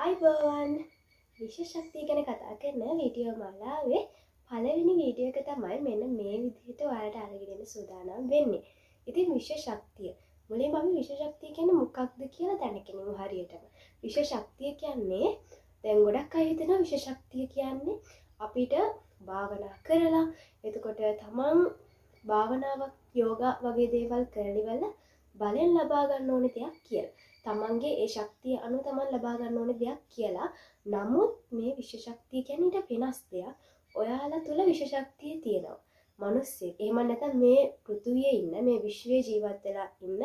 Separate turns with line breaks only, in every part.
අයිබෝවන් විශේෂ ශක්තිය ගැන කතා කරන වීඩියෝ මාලාවේ පළවෙනි වීඩියෝ එක තමයි මෙන්න මේ විදිහට ඔයාලට අරගෙන එන්න සූදානම් වෙන්නේ. ඉතින් විශේෂ ශක්තිය මුලින්ම අපි විශේෂ ශක්තිය කියන්නේ මොකක්ද කියලා දැනගනිමු හරියටම. විශේෂ ශක්තිය කියන්නේ දැන් ගොඩක් අය හිතනවා විශේෂ ශක්තිය කියන්නේ අපිට භාවනා කරලා එතකොට තමන් භාවනාවක් යෝගා වගේ දේවල් කරලිවල බලෙන් ලබා ගන්න ඕනේ දෙයක් කියලා. තමන්ගේ ඒ ශක්තිය අනුව තමන් ලබා ගන්න ඕනේ දෙයක් කියලා. නමුත් මේ විශේෂ ශක්තිය කියන්නේ ඊට වෙනස් දෙයක්. ඔයාලා තුල විශේෂ ශක්තිය තියෙනවා. මිනිස්සෙක් එහෙම නැත්නම් මේ පෘථුවියේ ඉන්න මේ විශ්වයේ ජීවත් වෙලා ඉන්න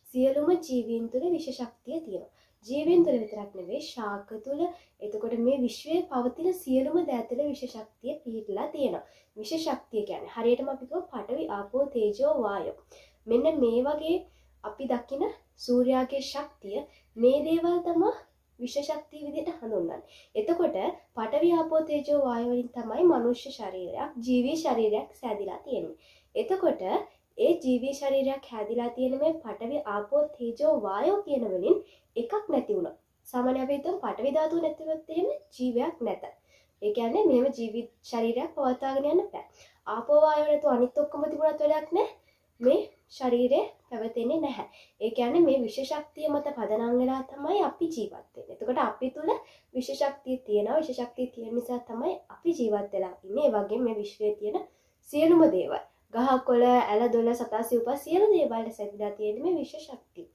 සියලුම ජීවීන් තුල විශේෂ ශක්තිය තියෙනවා. ජීවීන් තුල විතරක් නෙවෙයි ශාක තුල එතකොට මේ විශ්වයේ පවතින සියලුම දෑ තුල විශේෂ ශක්තිය පිහිටලා තියෙනවා. විශේෂ ශක්තිය කියන්නේ හරියටම අපි කියමු පඨවි ආපෝ තේජෝ වායෝ. මෙන්න මේ වගේ අපි දකින සූර්යාගේ ශක්තිය මේ දේවල් තමයි විශේෂ ශක්තිය විදිහට හඳුන්වන්නේ. එතකොට පඨවි ආපෝ තේජෝ වායෝ වලින් තමයි මනුෂ්‍ය ශරීරයක් ජීවී ශරීරයක් සෑදිලා තියෙන්නේ. එතකොට ඒ ජීවී ශරීරයක් හැදිලා තියෙන මේ පඨවි ආපෝ තේජෝ වායෝ කියන වලින් එකක් නැති වුණා. සාමාන්‍ය අපි හිතමු පඨවි ධාතුව නැතිවෙත් එහෙම ජීවයක් නැත. ඒ කියන්නේ මෙහෙම ජීවි ශරීරයක් පවත්වාගෙන යන්න බෑ. ආපෝ වායෝ නැතුව අනිත් ඔක්කොම තිබුණත් වැඩක් නැහැ. මේ ශරීරය පැවතෙන්නේ නැහැ. ඒ කියන්නේ මේ විශේෂ ශක්තිය මත පදනම් වෙලා තමයි අපි ජීවත් වෙන්නේ. එතකොට අපි තුල විශේෂ ශක්තිය තියෙනවා. විශේෂ ශක්තිය තියෙන නිසා තමයි අපි ජීවත් වෙලා ඉන්නේ. ඒ වගේම මේ විශ්වයේ තියෙන සියලුම දේවල්, ගහ කොළ, ඇල දොළ, සතා සිව්පා සියලු දේවල් සැදලා තියෙන මේ විශේෂ ශක්තිය.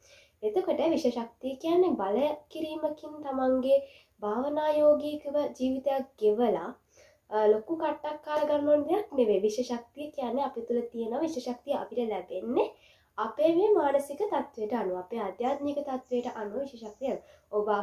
එතකොට විශේෂ ශක්තිය කියන්නේ බල කිරීමකින් තමන්ගේ භාවනා යෝගීකව ජීවිතයක් ගෙවලා ලොකු කට්ටක් කාලා ගන්න ඕන දෙයක් නෙවෙයි. විශේෂ ශක්තිය කියන්නේ අපි තුල තියෙන විශේෂ ශක්තිය අපිට ලැබෙන්නේ අපේ මේ මානසික තත්වයට අනුව, අපේ ආධ්‍යාත්මික තත්වයට අනුව විශේෂ ශක්තිය. ඔබ